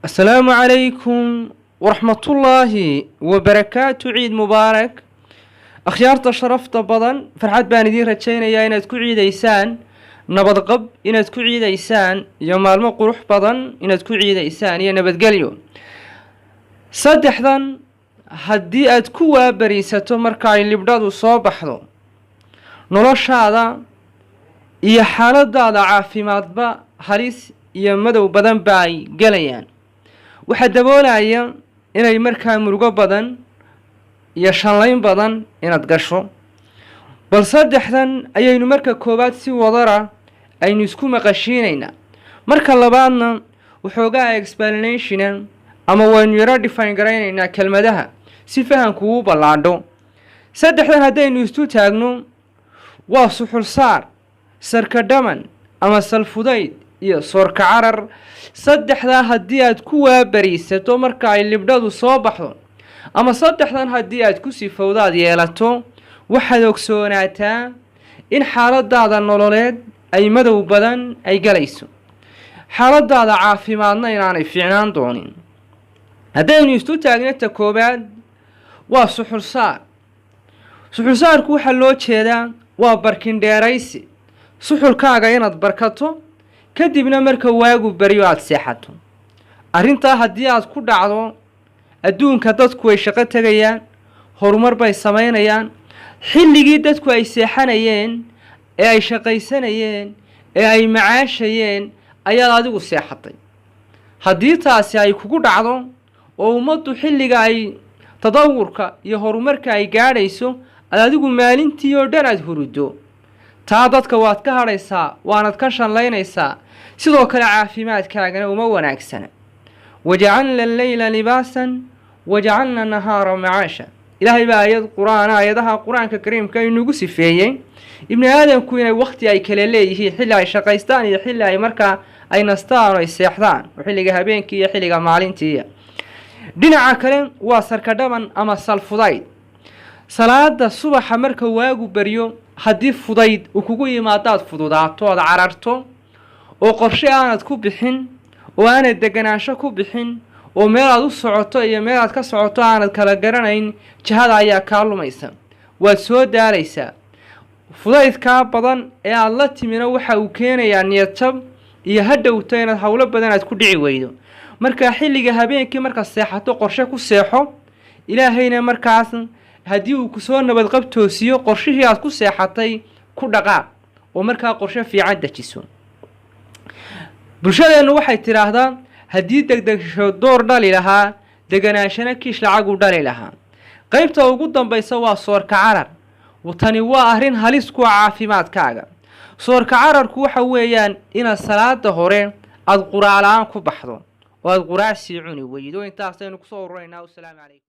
السلام عليكم ورحمة الله وبركاته. عيد مبارك أخيارت شرفت بدن فرحات بان دي رجينيا إنad ku ciidaysaan nabad qab inaad ku ciidaysaan iyo maalmo qurux badan inaad ku ciidaysaan iyo nabadgelyo. saddexdan haddii aad ku waabariisato marka ay libdhadu soo baxdo noloshaada iyo xaaladaada caafimaadba halis iyo madow badan ba ay galayaan. waxaa daboolaya inay markaa murugo badan iyo shanlayn badan inaad gasho. bal saddexdan ayaynu marka koowaad si wadara aynu isku maqashiinaynaa. marka labaadna waxoogaa explanation ama waynu yara define garaynaynaa kelmadaha si fahanku u ballaadho. saddexdan haddaynu istu taagno waa suxul saar, sarka dhaman ama salfudayd iyo soorka carar. saddexdaa haddii aad ku waabariisato marka ay libdhadu soo baxdo ama saddexdan haddii aad ku sifowdaad yeelato waxaad ogsoonaataa in xaaladaada nololeed ay madow badan ay galayso, xaaladaada caafimaadna inaanay fiicnaan doonin. haddaynu istu taagnata koowaad waa suxul saar. suxul saarku waxaa loo jeedaa waa barkin dheeraysi, suxulkaaga inaad barkato kadibna marka waagu baryo aad seexato. arrintaa haddii aad ku dhacdo adduunka dadku way shaqo tegayaan, horumar bay samaynayaan. xilligii dadku ay seexanayeen ee ay shaqaysanayeen ee ay macaashayeen ayaad adigu seexatay. haddii taasi ay kugu dhacdo oo ummaddu xilliga ay tadawurka iyo horumarka ay gaadhayso aad adigu maalintii oo dhan aad hurudo, taa dadka waad ka hadhaysaa waanad ka shanlaynaysaa. sidoo kale caafimaadkaagana uma wanaagsana. wajacalna alleyla libaasan wajacalna nahaara macaasha. ilaahay baa aayadaha qur-aanka kariimka inugu sifeeyey ibni aadamku inay waqti ay kale leeyihiin, xilli ay shaqaystaan iyo xilli ay markaa ay nastaan oo ay seexdaan, oo xilliga habeenkii iyo xilliga maalintii. dhinaca kale waa sarka dhaban ama salfudayd. salaada subaxa marka waagu baryo haddii fudayd uu kugu yimaadaad fududaato ood cararto oo qorshe aanad ku bixin oo aanad deganaansho ku bixin oo meelaad u socoto iyo meelaad ka socoto aanad kala garanayn, jihada ayaa kaa lumaysa, waad soo daalaysaa. fudaydkaa badan ee aad la timina waxa uu keenayaa niyad jab iyo hadhowto inaad howlo badan aad ku dhici weydo. markaa xilliga habeenkii markaad seexato qorshe ku seexo, ilaahayna markaas haddii uu kusoo nabad qab toosiyo qorshihii aad ku seexatay ku dhaqaaq oo markaa qorshe fiican dejiso. bulshadeennu waxay tidhaahdaa haddii degdegsho door dhali lahaa deganaashana kiish lacagu dhali lahaa. qaybta ugu dambaysa waa soorka carar. tani waa arrin halis ku caafimaadkaaga. soorka cararku waxa weeyaan inaad salaada hore aad quraac la-aan ku baxdo oo aad quraac sii cuni weydo. intaasaynu kusoo ururaynaa. wasalaamu calaykum.